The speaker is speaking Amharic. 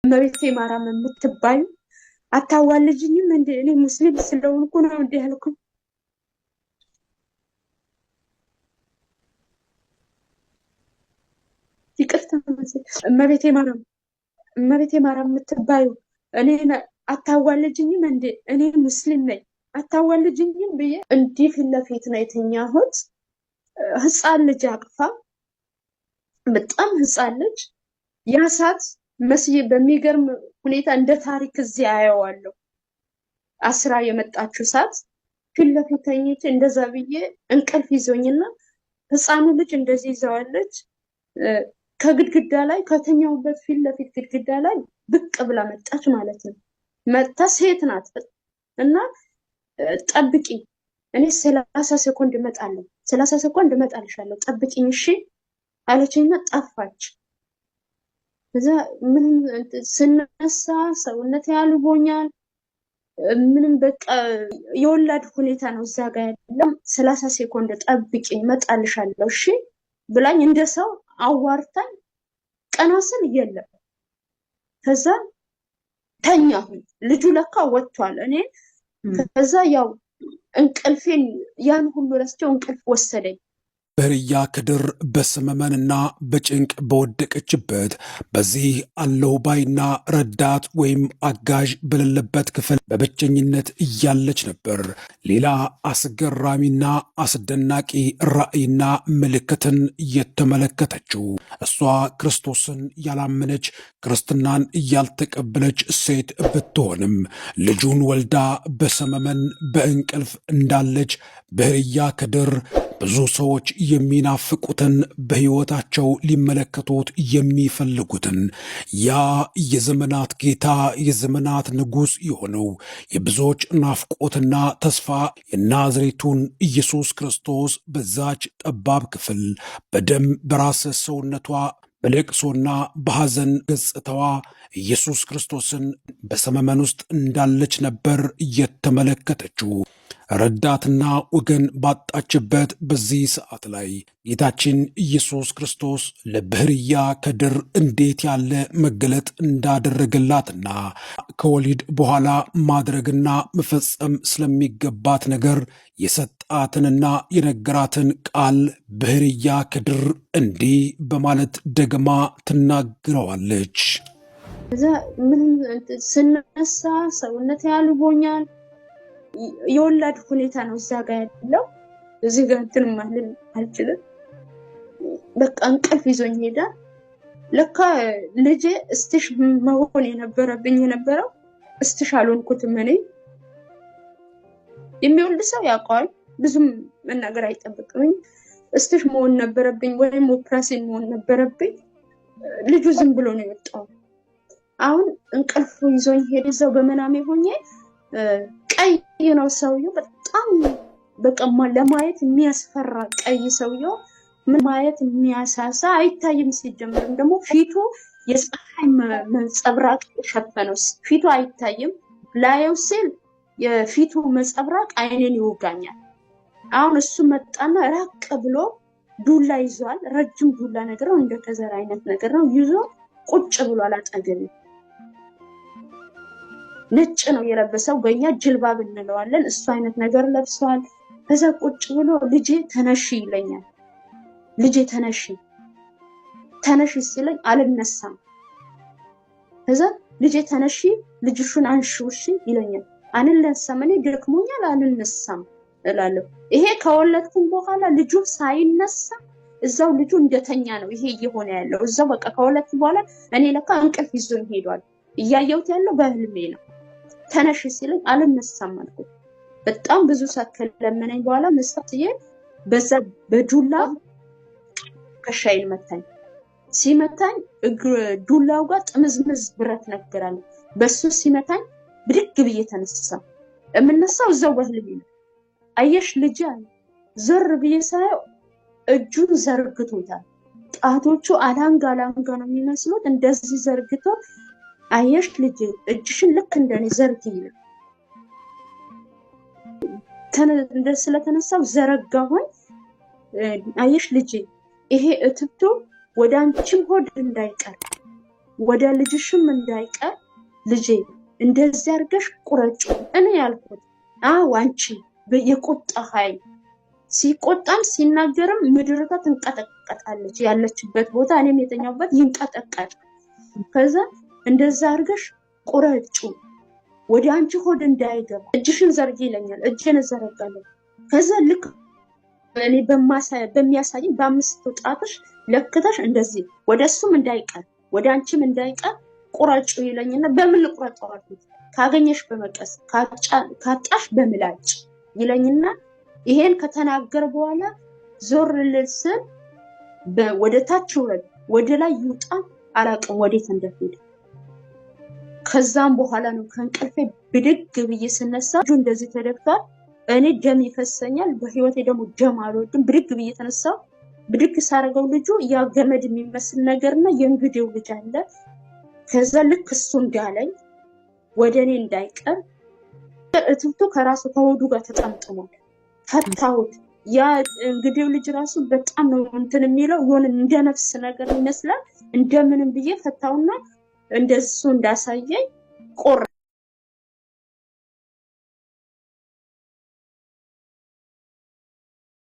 እመቤቴ ማርያም የምትባይ አታዋልጅኝም እንዴ? እኔ ሙስሊም ስለሆንኩ ነው እንዴ ያልኩኝ። ይቅርታ እመቤቴ ማርያም የምትባዩ እኔ አታዋልጅኝም እንዴ? እኔ ሙስሊም ነኝ አታዋልጅኝም ብዬ እንዲህ ፊት ለፊት ነው የተኛሁት። ህፃን ልጅ አቅፋ በጣም ህፃን ልጅ ያሳት መስዬ በሚገርም ሁኔታ እንደ ታሪክ እዚህ አየዋለሁ። አስራ የመጣችው ሰዓት ፊት ለፊት ተኝቼ እንደዛ ብዬ እንቅልፍ ይዞኝና ህፃኑ ልጅ እንደዚህ ይዘዋለች። ከግድግዳ ላይ ከተኛውበት ፊት ለፊት ግድግዳ ላይ ብቅ ብላ መጣች ማለት ነው። መጣ ሴት ናት እና ጠብቂ እኔ 30 ሰኮንድ እመጣለሁ 30 ሰኮንድ እመጣልሻለሁ ጠብቂኝ እሺ አለችኝና ጠፋች። እዛ ምንም ስነሳ ሰውነት ያልቦኛል ምንም በቃ የወላድ ሁኔታ ነው እዛ ጋር ያለው። 30 ሰኮንድ ጠብቂኝ እመጣልሻለሁ እሺ ብላኝ እንደሰው አዋርታኝ ቀና ስል የለም። ከዛ ተኛሁኝ። ልጁ ለካ ወጥቷል። እኔ ከዛ ያው እንቅልፌን ያን ሁሉ ረስቼው እንቅልፍ ወሰደኝ። በህርያ ክድር በሰመመንና በጭንቅ በወደቀችበት በዚህ አለው ባይና ረዳት ወይም አጋዥ በሌለበት ክፍል በብቸኝነት እያለች ነበር ሌላ አስገራሚና አስደናቂ ራእይና ምልክትን እየተመለከተችው። እሷ ክርስቶስን ያላመነች ክርስትናን እያልተቀበለች ሴት ብትሆንም ልጁን ወልዳ በሰመመን በእንቅልፍ እንዳለች በህርያ ክድር ብዙ ሰዎች የሚናፍቁትን በሕይወታቸው ሊመለከቱት የሚፈልጉትን ያ የዘመናት ጌታ የዘመናት ንጉሥ የሆነው የብዙዎች ናፍቆትና ተስፋ የናዝሬቱን ኢየሱስ ክርስቶስ በዛች ጠባብ ክፍል በደም በራሰ ሰውነቷ በለቅሶና በሐዘን ገጽታዋ ኢየሱስ ክርስቶስን በሰመመን ውስጥ እንዳለች ነበር እየተመለከተችው። ረዳትና ወገን ባጣችበት በዚህ ሰዓት ላይ ጌታችን ኢየሱስ ክርስቶስ ለበህርያ ክድር እንዴት ያለ መገለጥ እንዳደረገላትና ከወሊድ በኋላ ማድረግና መፈጸም ስለሚገባት ነገር የሰጣትንና የነገራትን ቃል በህርያ ክድር እንዲህ በማለት ደግማ ትናገረዋለች። እዛ ምንም ስነሳ ሰውነት ያልቦኛል የወላድ ሁኔታ ነው እዛ ጋር ያለው። እዚህ ጋር እንትን ማለት አልችልም። በቃ እንቅልፍ ይዞኝ ሄዳ። ለካ ልጄ እስትሽ መሆን የነበረው እስትሽ አልሆንኩትም። እኔ የሚወልድ ሰው ያውቀዋል፣ ብዙም መናገር አይጠብቅም። እስትሽ መሆን ነበረብኝ ወይም ኦፕራሲዮን መሆን ነበረብኝ። ልጁ ዝም ብሎ ነው የወጣው። አሁን እንቅልፍ ይዞኝ ሄደ። እዛው በመናሜ ሆኜ ቀይ ነው ሰውየው፣ በጣም በቃ ለማየት የሚያስፈራ ቀይ ሰውየው፣ ምን ማየት የሚያሳሳ አይታይም። ሲጀምርም ደግሞ ፊቱ የፀሐይ መጸብራቅ ሸፈነው፣ ፊቱ አይታይም። ላየው ሲል የፊቱ መጸብራቅ አይኔን ይወጋኛል። አሁን እሱ መጣና ራቅ ብሎ ዱላ ይዟል። ረጅም ዱላ ነገር ነው፣ እንደ ከዘር አይነት ነገር ነው ይዞ ቁጭ ብሏል አጠገቤ። ነጭ ነው የለበሰው፣ በእኛ ጅልባብ እንለዋለን። እሱ አይነት ነገር ለብሷል። ከዛ ቁጭ ብሎ ልጄ ተነሺ ይለኛል። ልጄ ተነሺ ሲለኝ አልነሳም። ከዛ ልጄ ተነሺ ልጅሽን አንሺው እሺ ይለኛል። አልነሳም፣ እኔ ደክሞኛል አልነሳም እላለሁ። ይሄ ከወለድኩም በኋላ ልጁ ሳይነሳ እዛው ልጁ እንደተኛ ነው ይሄ እየሆነ ያለው። እዛው በቃ ከወለድኩ በኋላ እኔ ለካ እንቅልፍ ይዞኝ ሄዷል። እያየሁት ያለው በህልሜ ነው። ተነሽ ሲለኝ አልነሳም አልኩት። በጣም ብዙ ሰዓት ከለመነኝ በኋላ መስታትዬ በዛ በዱላ ከሻይን መታኝ። ሲመታኝ ዱላው ጋር ጥምዝምዝ ብረት ነገር አለ። በሱ ሲመታኝ ብድግ ብዬ ተነሳ። የምነሳው እዛው በህልሜ ነው። አየሽ ልጅ አለ። ዞር ብዬ ሳየው እጁን ዘርግቶታል። ጣቶቹ አላንጋ ነው የሚመስሉት። እንደዚህ ዘርግቶ አየሽ ልጅ እጅሽን ልክ እንደኔ ዘርጊ ይላል። ስለተነሳው ዘረጋሁኝ። አየሽ ልጅ ይሄ እትብቱ ወደ አንቺም ሆድ እንዳይቀር ወደ ልጅሽም እንዳይቀር ልጄ እንደዚህ አድርገሽ ቁረጩ እኔ ያልኩት። አዎ አንቺ የቁጣ ኃይል ሲቆጣም ሲናገርም ምድርቷ ትንቀጠቀጣለች። ያለችበት ቦታ እኔም የተኛሁበት ይንቀጠቀጥ። ከዛ እንደዛ አድርገሽ ቁረጩ ወደ አንቺ ሆድ እንዳይገባ እጅሽን ዘርጊ ይለኛል። እጄን እዘረጋለሁ። ከዛ ልክ እኔ በሚያሳይኝ በ5 ጣትሽ ለክተሽ እንደዚህ ወደ እሱም እንዳይቀር ወደ አንቺም እንዳይቀር ቁረጩ ይለኝና በምን ልቁረጠው አልኩት። ካገኘሽ በመቀስ ካጣሽ በምላጭ ይለኝና ይሄን ከተናገር በኋላ ዞር ልል ስል ወደ ታች ወረድ ወደ ላይ ይውጣ አላውቅም ወዴት እንደሄደ። ከዛም በኋላ ነው ከእንቅልፌ ብድግ ብዬ ስነሳ እጁ እንደዚህ ተደፍቷል። እኔ ደም ይፈሰኛል። በህይወቴ ደግሞ ደም አልወድም። ብድግ ብዬ ተነሳሁ። ብድግ ሳረገው ልጁ ያ ገመድ የሚመስል ነገርና የእንግዴው ልጅ አለ። ከዛ ልክ እሱ እንዳለኝ ወደ እኔ እንዳይቀር እትብቱ ከራሱ ከሆዱ ጋር ተጠምጥሟል። ፈታሁት። ያ እንግዲው ልጅ ራሱ በጣም ነው እንትን የሚለው የሆነ እንደ ነፍስ ነገር ይመስላል። እንደምንም ብዬ ፈታውና እንደሱ እንዳሳየኝ ቆረ